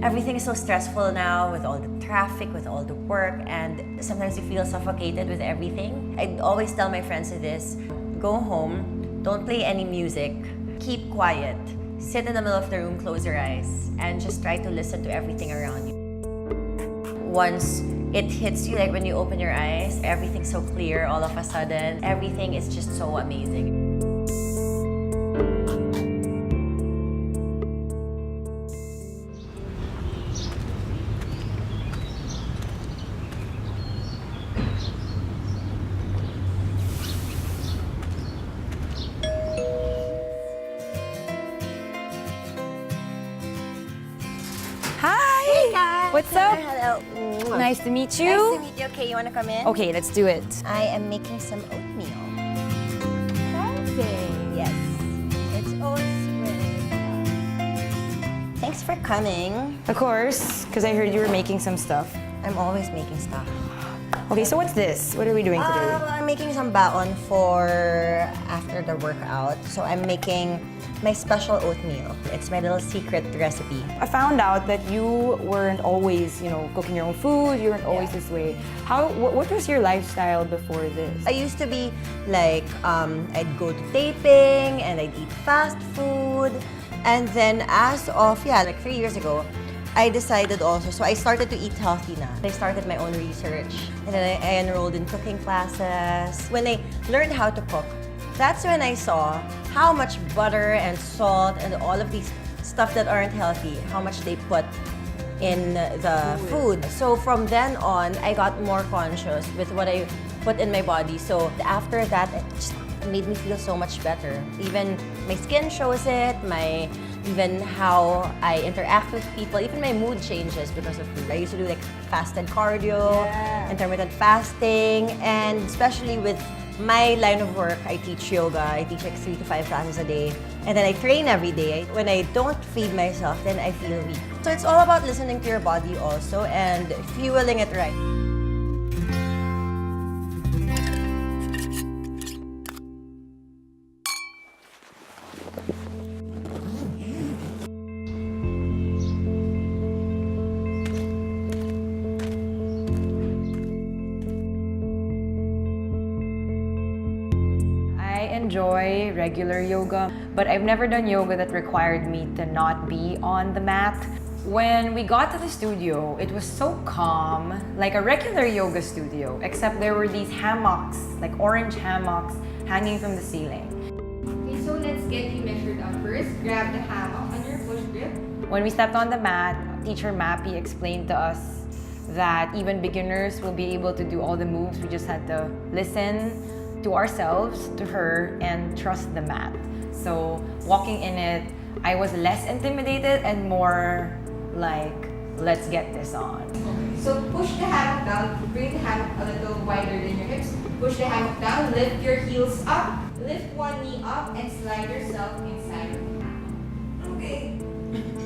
Everything is so stressful now with all the traffic, with all the work, and sometimes you feel suffocated with everything. I always tell my friends this, go home, don't play any music, keep quiet, sit in the middle of the room, close your eyes, and just try to listen to everything around you. Once it hits you, like when you open your eyes, everything's so clear all of a sudden. Everything is just so amazing. Hi! Hey guys! What's up? Hello. Nice to meet you. Nice to meet you. Okay, you wanna come in? Okay, let's do it. I am making some oatmeal. Okay. Yes, it's oats with... Thanks for coming. Of course, because I heard you were making some stuff. I'm always making stuff. Okay, so what's this? What are we doing today? I'm making some baon for after the workout. So I'm making my special oatmeal. It's my little secret recipe. I found out that you weren't always, cooking your own food. You weren't always this way. What was your lifestyle before this? I used to be like, I'd go to taping and I'd eat fast food. And then as of, like 3 years ago, I decided also, so I started to eat healthy na. I started my own research and then I enrolled in cooking classes. When I learned how to cook, that's when I saw how much butter and salt and all of these stuff that aren't healthy, how much they put in the food. So from then on, I got more conscious with what I put in my body. So after that, it just made me feel so much better. Even my skin shows it, even how I interact with people, even my mood changes because of food. I used to do like fasted cardio, intermittent fasting, and especially with my line of work, I teach yoga. I teach like 3 to 5 classes a day. And then I train every day. When I don't feed myself, then I feel weak. So it's all about listening to your body also and fueling it right. I enjoy regular yoga, but I've never done yoga that required me to not be on the mat. When we got to the studio, it was so calm, like a regular yoga studio, except there were these hammocks, like orange hammocks, hanging from the ceiling. Okay, so let's get you measured up first. Grab the hammock on your push grip. When we stepped on the mat, teacher Mappy explained to us that even beginners will be able to do all the moves. We just had to listen to ourselves, to her, and trust the mat. So walking in it, I was less intimidated and more like, let's get this on. Okay, so push the hammock down, bring the hammock a little wider than your hips. Push the hammock down, lift your heels up, lift one knee up, and slide yourself inside of the hammock. Okay.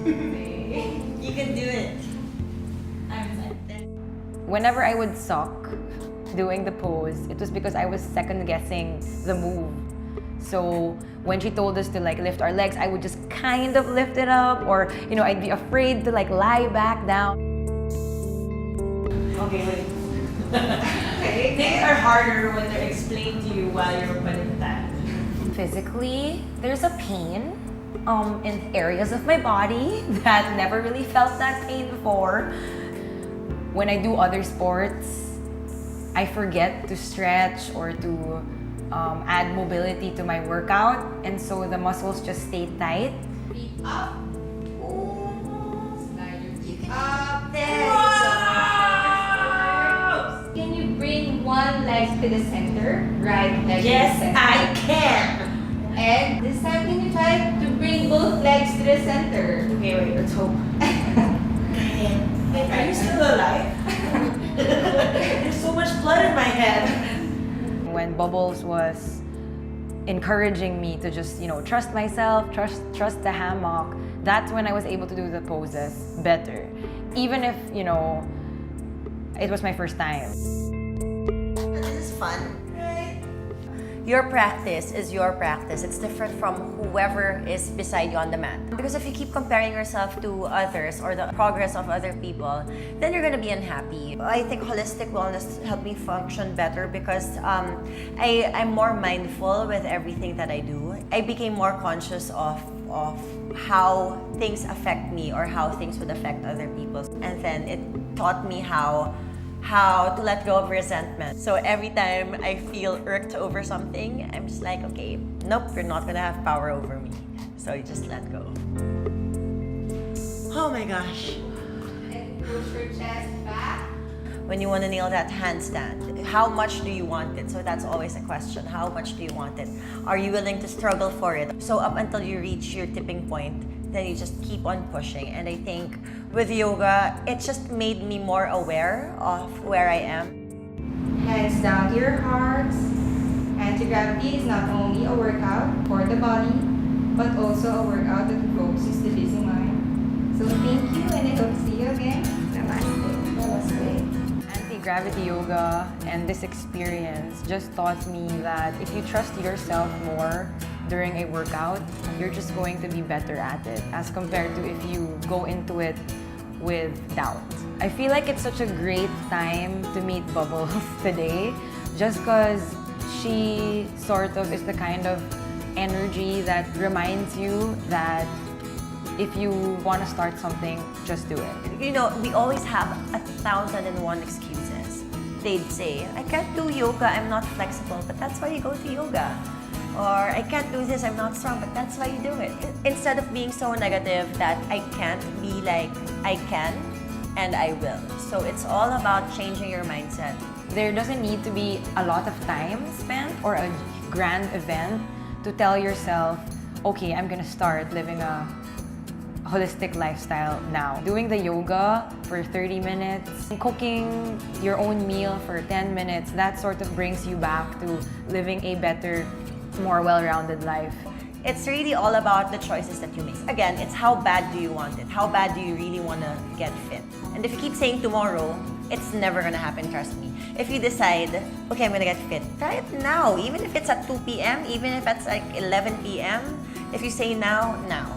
Okay. You can do it. I'm excited. Whenever I would suck doing the pose, it was because I was second guessing the move. So when she told us to like lift our legs, I would just kind of lift it up, or I'd be afraid to like lie back down. Okay, wait. Okay. Things are harder when they're explained to you while you're putting that. Physically, there's a pain in areas of my body that never really felt that pain before. When I do other sports, I forget to stretch or to add mobility to my workout, and so the muscles just stay tight. Feet up. Slide your feet up. There Wow! Can you bring one leg to the center? Right leg Yes, to the center. I can! And this time, can you try to bring both legs to the center? Okay, wait, let's hope. Are you still alive? There's so much blood in my head. When Bubbles was encouraging me to just, trust myself, trust the hammock, that's when I was able to do the poses better. Even if, it was my first time. This is fun. Right? your practice is your practice. It's different from whoever is beside you on the mat. Because if you keep comparing yourself to others or the progress of other people, then you're gonna be unhappy. I think holistic wellness helped me function better because I'm more mindful with everything that I do. I became more conscious of how things affect me or how things would affect other people. And then it taught me how to let go of resentment. So every time I feel irked over something, I'm just like, okay, nope, you're not gonna have power over me. So you just let go. Oh my gosh. And push your chest back. When you want to nail that handstand, how much do you want it? So that's always a question. How much do you want it? Are you willing to struggle for it? So up until you reach your tipping point, then you just keep on pushing. And I think with yoga, it just made me more aware of where I am. Hands down to your hearts. Anti-gravity is not only a workout for the body, but also a workout that focuses the busy mind. So thank you, and I hope to see you again. Namaste. Namaste. Anti-gravity yoga and this experience just taught me that if you trust yourself more during a workout, you're just going to be better at it as compared to if you go into it with doubt. I feel like it's such a great time to meet Bubbles today just because she sort of is the kind of energy that reminds you that if you want to start something, just do it. You know, we always have 1,001 excuses. They'd say, I can't do yoga, I'm not flexible, but that's why you go to yoga. Or I can't do this, I'm not strong, but that's why you do it. Instead of being so negative that I can't, be like, I can and I will. So it's all about changing your mindset. There doesn't need to be a lot of time spent or a grand event to tell yourself, okay, I'm gonna start living a holistic lifestyle now. Doing the yoga for 30 minutes, cooking your own meal for 10 minutes, that sort of brings you back to living a better, more well-rounded life. It's really all about the choices that you make. Again, it's how bad do you want it? How bad do you really want to get fit? And if you keep saying tomorrow, it's never gonna happen, trust me. If you decide, okay, I'm gonna get fit, try it now. Even if it's at 2 p.m., even if it's like 11 p.m., if you say now, now.